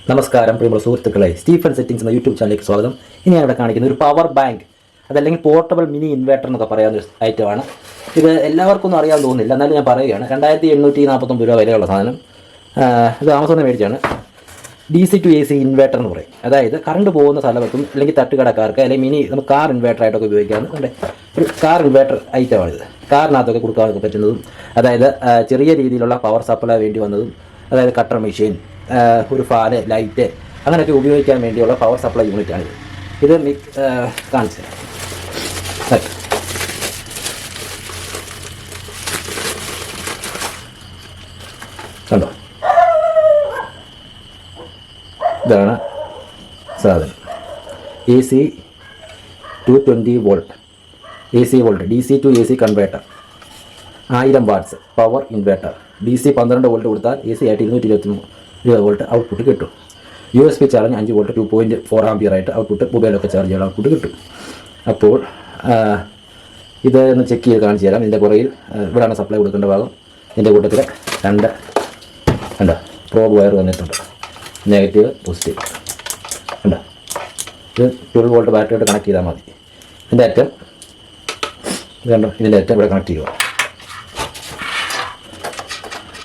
നമസ്കാരം പ്രിയമുള്ള സുഹൃത്തുക്കളെ, സ്റ്റീഫൻ സെറ്റിംഗ്സ് എന്ന യൂട്യൂബ് ചാനലിലേക്ക് സ്വാഗതം. ഇനി ഞാൻ ഇവിടെ കാണിക്കുന്ന ഒരു പവർ ബാങ്ക്, അതല്ലെങ്കിൽ പോർട്ടബിൾ മിനി ഇൻവേർട്ടർ എന്നൊക്കെ പറയാവുന്ന ഒരു ഐറ്റമാണ്. ഇത് എല്ലാവർക്കും ഒന്നും അറിയാൻ തോന്നുന്നില്ല, എന്നാലും ഞാൻ പറയുകയാണ്. 2849 രൂപ വിലയുള്ള സാധനം. ഇത് ആമസോണിൽ നിന്ന് മേടിച്ചാണ്. DC to AC ഇൻവേർട്ടർ എന്ന് പറയും. അതായത് കറണ്ട് പോകുന്ന സ്ഥലത്തും അല്ലെങ്കിൽ തട്ടുകടക്കാർക്ക് അല്ലെങ്കിൽ മിനി നമുക്ക് കാർ ഇൻവേർട്ടറായിട്ടൊക്കെ ഉപയോഗിക്കാവുന്ന ഒരു കാർ ഇൻവേർട്ടർ ഐറ്റമാണിത്. കാറിനകത്തൊക്കെ കൊടുക്കാനൊക്കെ പറ്റുന്നതും, അതായത് ചെറിയ രീതിയിലുള്ള പവർ സപ്ലൈ വേണ്ടി വന്നതും, അതായത് കട്ടർ മെഷീൻ, ഒരു ഫാന്, ലൈറ്റ് അങ്ങനെയൊക്കെ ഉപയോഗിക്കാൻ വേണ്ടിയുള്ള പവർ സപ്ലൈ യൂണിറ്റാണിത്. ഇത് കാണിച്ചു തരാം. കണ്ടോ, ഇതാണ് സാധനം. AC 220 volt, AC volt, DC to AC converter, 1000 watts power inverter. DC 12 volt കൊടുത്താൽ AC ആയിട്ട് 223 വോൾട്ട് ഔട്ട്പുട്ട് കിട്ടും. USB ചാർജ് 5 വോൾട്ട് 2.4 ആംപിയർ ആയിട്ട് ഔട്ട്പുട്ട്, മൊബൈലൊക്കെ ചാർജ് ചെയ്യാൻ ഔട്ട്പുട്ട് കിട്ടും. അപ്പോൾ ഇത് ഒന്ന് ചെക്ക് ചെയ്ത് കാണിച്ചു തരാം. ഇതിൻ്റെ പുറയിൽ ഇവിടെയാണ് സപ്ലൈ കൊടുക്കേണ്ട ഭാഗം. ഇതിൻ്റെ കൂട്ടത്തിൽ രണ്ട് പ്രോബ് വയർ വന്നിട്ടുണ്ട്, നെഗറ്റീവ് പോസിറ്റീവ്. കണ്ടോ, ഇത് 12 വോൾട്ട് ബാറ്ററിയോട്ട് കണക്ട് ചെയ്താൽ മതി. ഇതിൻ്റെ അറ്റം ഇത് കണ്ടോ, ഇതിൻ്റെ അറ്റം ഇവിടെ കണക്ട് ചെയ്യുക.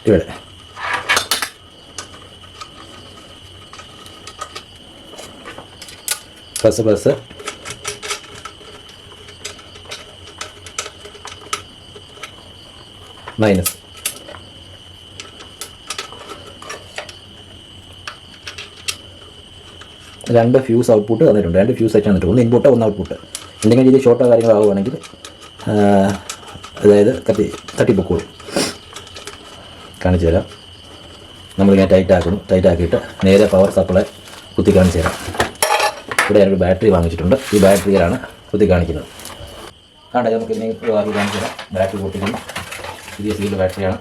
ഇവിടെ പ്ലസ് മൈനസ്. രണ്ട് ഫ്യൂസ് ഔട്ട്പുട്ട് തന്നിട്ടുണ്ട്. രണ്ട് ഫ്യൂസ് ആയിട്ട് തന്നിട്ടുണ്ട്. ഒന്ന് ഇൻപുട്ട്, ഒന്ന് ഔട്ട്പുട്ട്. എന്തെങ്കിലും രീതിയിൽ ഷോർട്ടോ കാര്യങ്ങളാവുകയാണെങ്കിൽ അതായത് തട്ടിപ്പൊക്കോളും. കാണിച്ചു തരാം. നമ്മളിങ്ങനെ ടൈറ്റ് ആക്കിയിട്ട് നേരെ പവർ സപ്ലൈ കുത്തി കാണിച്ചു തരാം. ഇവിടെ ഞാനൊരു ബാറ്ററി വാങ്ങിച്ചിട്ടുണ്ട്. ഈ ബാറ്ററിയിലാണ് കുത്തി കാണിക്കുന്നത്. കണ്ടത് നമുക്ക് ഇനി കാണിച്ചു തരാം. ബാറ്ററി പൊട്ടിക്കുന്നു. പുതിയ സീൽ ബാറ്ററിയാണ്.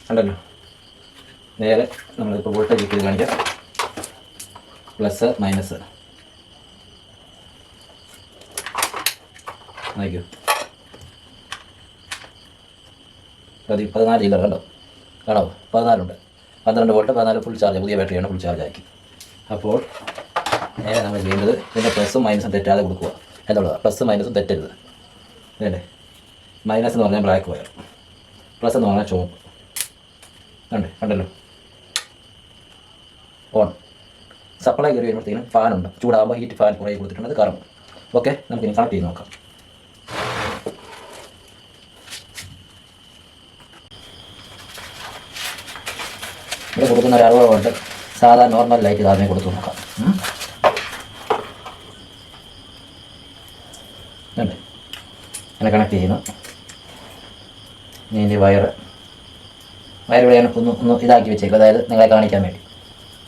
കണ്ടല്ലോ, നേരെ നമ്മളിപ്പോൾ വോൾട്ടേജ് ചെയ്ത് കാണിക്കാം. പ്ലസ് മൈനസ് നോക്കൂ. 14 ജില്ല കണ്ടോ, 14 ഉണ്ട്. 12 വോൾട്ട്, 14 ഫുൾ ചാർജ്. പുതിയ ബാറ്ററിയാണ്, ഫുൾ ചാർജ് ആക്കി. അപ്പോൾ നേരെ നമ്മൾ ചെയ്യേണ്ടത് ഇതിൻ്റെ പ്ലസും മൈനസും തെറ്റാതെ കൊടുക്കുക എന്നുള്ളതാണ്. പ്ലസും മൈനസും തെറ്റരുത്. വേണ്ടേ, മൈനസ് എന്ന് പറഞ്ഞാൽ ബ്ലാക്ക് വയർ, പ്ലസ് എന്ന് പറഞ്ഞാൽ ചുവപ്പ്. കണ്ടല്ലോ, ഓൺ. സപ്ലൈ കയറി വരുമ്പോഴത്തേനും ഫാനുണ്ട്. ചൂടാകുമ്പോൾ ഹീറ്റ് ഫാൻ കുറേ കൊടുത്തിട്ടുണ്ട്, അത് കറങ്ങും. ഓക്കെ, നമുക്കിനി കണക്ട് ചെയ്ത് നോക്കാം. ഇവിടെ കൊടുക്കുന്ന ഒരു 60 വോൾട്ട് സാധാ നോർമൽ ലൈറ്റ് ആദ്യമേ കൊടുത്തു നോക്കാം. അങ്ങനെ കണക്ട് ചെയ്യുന്നു. ഇനി വയർ ഇവിടെയാണ് ഒന്ന് ഇതാക്കി വെച്ചേക്കും, അതായത് നിങ്ങളെ കാണിക്കാൻ വേണ്ടി.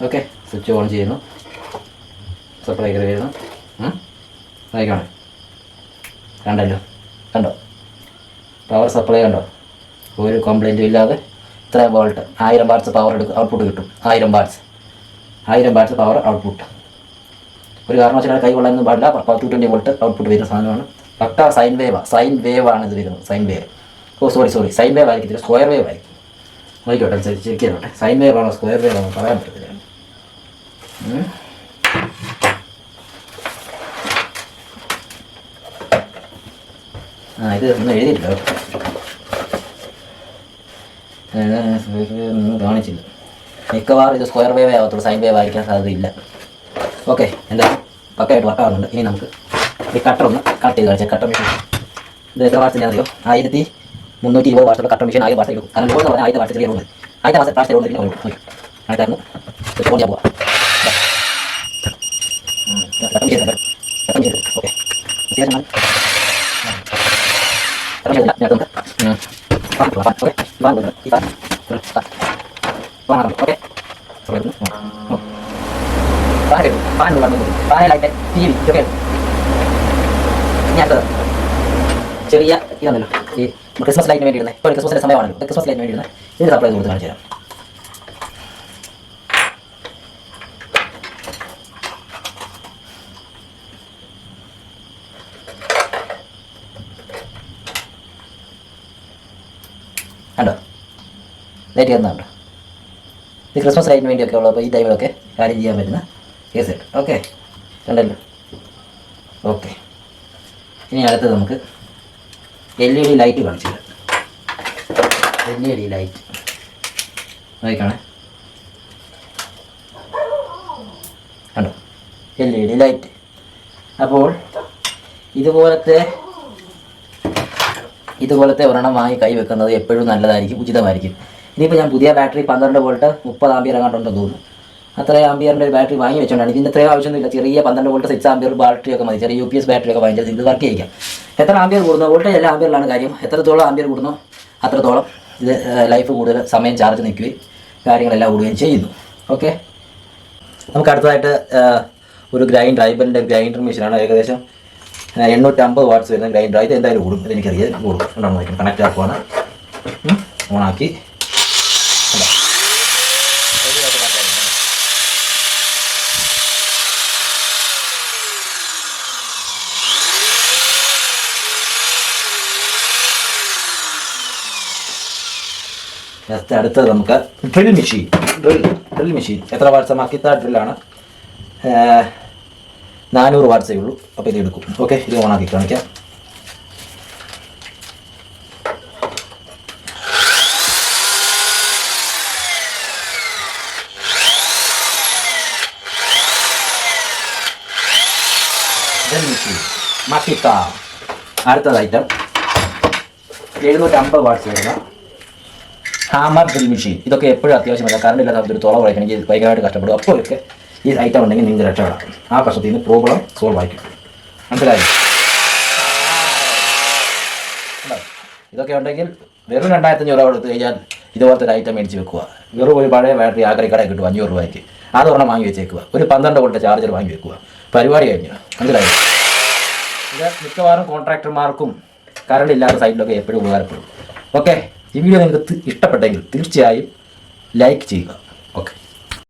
ഓക്കെ, സ്വിച്ച് ഓൺ ചെയ്യുന്നു. സപ്ലൈ കയറി വരുന്നു. നോക്കണം, കണ്ടോ പവർ സപ്ലൈ കണ്ടോ, ഒരു കംപ്ലൈൻറ്റും ഇല്ലാതെ ഇത്ര വോൾട്ട് 1000 വാട്ട്സ് പവർ ഔട്ട്പുട്ട് കിട്ടും. 1000 വാട്ട്സ് പവർ ഔട്ട്പുട്ട്. ഒരു കാരണവശാലും കൈ കൊള്ളാനൊന്നും പാടില്ല. 220 വോൾട്ട് ഔട്ട്പുട്ട് വരുന്ന സാധനമാണ്. പക്ക സൈൻ വേവാണ് ഇത് വരുന്നത്. സൈൻ വേവ് സൈൻ വേവ് ആയിരിക്കും, സ്ക്വയർ വേവ് ആയിരിക്കും. നോക്കിക്കോട്ടെ, അനുസരിച്ച് ചെക്ക് ചെയ്തോട്ടെ. സൈൻ വേവ് ആണോ സ്ക്വയർ വേവ് ആണോ പറയാൻ പറ്റത്തില്ല. ഇത് ഒന്നും എഴുതിയിട്ടില്ല, ഒന്നും കാണിച്ചില്ല. മിക്കവാറും ഇത് സ്ക്വയർ വേവേ ആവത്തുള്ളൂ, സൈൻ വേവ് ആയിരിക്കാൻ സാധ്യതയില്ല. ഓക്കെ, എന്തായാലും പക്കയായിട്ട് വർക്കാവുന്നുണ്ട്. ഇനി നമുക്ക് ഈ കട്ടർ ഒന്ന് കട്ട് ചെയ്ത് കാണിച്ചാൽ. കട്ടർ മെഷീൻ ഇത് എത്ര വാട്ട്സിൻ്റെ അറിയോ? 1320 വാട്ട്സുള്ള കട്ടർ മെഷീൻ 1000 വാട്ട്സ് എടുക്കും. കാരണം ലോഡ് എന്ന് പറഞ്ഞാൽ 1000 വാട്ട്സ് ചെറിയ ലോഡ്. 1000 വാട്ട്സ് ലോഡ് ആയിട്ടായിരുന്നു ഫോൺ ചെയ്യാൻ പോവാം. ഓക്കെ, അത്യാവശ്യം ചെറിയ ഇതാണല്ലോ ഈ ക്രിസ്മസ് ലൈറ്റിന് വേണ്ടി ഇടുന്നത്. ഇപ്പോൾ ക്രിസ്മസിൻ്റെ സമയമാണല്ലോ, ക്രിസ്മസ് ലൈറ്റിന് വേണ്ടി ഇടുന്നത്. ഇതിന് സപ്ലൈ കൊടുത്ത് കാണിച്ചു തരാം. കണ്ടോ, ലൈറ്റ് കത്തുന്നുണ്ടോ? ഇത് ക്രിസ്മസ് ലൈറ്റിന് വേണ്ടിയൊക്കെ ഉള്ളപ്പോൾ ഈ ടൈമിലൊക്കെ കാര്യം ചെയ്യാൻ പറ്റുന്ന കേസ് കിട്ടും. ഓക്കെ, കണ്ടല്ലോ. ഓക്കെ, ഇനി അടുത്തത് നമുക്ക് LED ലൈറ്റ് കാണിച്ചു തരാം. LED ലൈറ്റ് നോക്കിക്കാണേ, കണ്ടോ? LED light. അപ്പോൾ ഇതുപോലത്തെ ഒരെണ്ണം വാങ്ങി കൈ വെക്കുന്നത് എപ്പോഴും നല്ലതായിരിക്കും, ഉചിതമായിരിക്കും. ഇനിയിപ്പോൾ ഞാൻ പുതിയ ബാറ്ററി 12 വോൾട്ട് 30 ആംപിയർ അങ്ങോട്ടുണ്ടെന്ന് തോന്നുന്നു. അത്ര ആംപിയറിൻ്റെ ഒരു ബാറ്ററി വാങ്ങി വെച്ചുകൊണ്ടാണ്. ഇതിൻ്റെ ഇത്രയും ആവശ്യമൊന്നുമില്ല. ചെറിയ 12 വോൾട്ട് 6 ആംപിയർ ബാറ്ററിയൊക്കെ മതി. ചെറിയ UPS ബാറ്ററിയൊക്കെ വാങ്ങിച്ചാൽ ഇത് വർക്ക് ചെയ്യിക്കാം. എത്ര ആംപിയർ കൂടുന്നോ, വോൾട്ടേജ് എല്ലാ ആംപിയറിലാണ് കാര്യം. എത്രത്തോളം ആംപിയർ കൂടുന്നോ അത്രത്തോളം ഇത് ലൈഫ് കൂടുതൽ സമയം ചാർജ് നിൽക്കുകയും കാര്യങ്ങളെല്ലാം കൂടുകയും ചെയ്യുന്നു. ഓക്കെ, നമുക്ക് അടുത്തതായിട്ട് ഒരു ഐബലിൻ്റെ ഗ്രൈൻഡർ മെഷീനാണ്. ഏകദേശം 850 വാട്ട്സ് വരുന്ന ഗ്രൈൻഡർ. ഇത് എന്തായാലും കൂടും, ഇതെനിക്കറിയാം കൂടും. ഉണ്ടാകുന്ന നോക്കും. കണക്റ്റ് ആക്കുവാണ്, ഓണാക്കി. അടുത്തത് നമുക്ക് ഡ്രിൽ മെഷീൻ. എത്ര വാട്ട്സ്? മക്കിത്ത ഡ്രില്ലാണ്, 400 വാട്ട്സേ ഉള്ളൂ. അപ്പോൾ ഇത് എടുക്കും. ഓക്കെ, ഇത് ഓണാക്കി കാണിക്കാം. Drill machine Makita. അടുത്തത് ഐറ്റം 750 വാട്ട്സ് വരുന്ന ഹാമർ ഡ്രിൽ മെഷീൻ. ഇതൊക്കെ എപ്പോഴും അത്യാവശ്യമില്ല. കറണ്ട് ഇല്ലാത്ത ഒരു തുള കുറയ്ക്കണമെങ്കിൽ ഭയങ്കരമായിട്ട് കഷ്ടപ്പെടും. അപ്പോഴൊക്കെ ഈ ഐറ്റം ഉണ്ടെങ്കിൽ നിങ്ങൾക്ക് രക്ഷപ്പെടാം. ആ പ്രശ്നത്തിൽ നിന്ന് പ്രോബ്ലം സോൾവ് ആയിരിക്കും. മനസ്സിലായി? ഇതൊക്കെ ഉണ്ടെങ്കിൽ വെറും 2500 രൂപ കൊടുത്ത് കഴിഞ്ഞാൽ ഇതുപോലത്തെ ഒരു ഐറ്റം മേടിച്ച് വെക്കുക. വെറും ഒരു പഴയ ബാറ്ററി ആഗ്രഹിക്കടയിൽ കിട്ടും 500 രൂപയ്ക്ക്. അതൊരെണ്ണം വാങ്ങി വെച്ചേക്കുക. ഒരു 12 വോൾട്ട് ചാർജർ വാങ്ങി വെക്കുക. പരിപാടി കഴിഞ്ഞു. മനസ്സിലായി? ഇത് മിക്കവാറും കോൺട്രാക്ടർമാർക്കും കറണ്ട് ഇല്ലാത്ത സൈഡിലൊക്കെ എപ്പോഴും ഉപകാരപ്പെടും. ഓക്കെ, ഈ വീഡിയോ നിങ്ങൾക്ക് ഇഷ്ടപ്പെട്ടെങ്കിൽ തീർച്ചയായും ലൈക്ക് ചെയ്യുക. ഓക്കെ.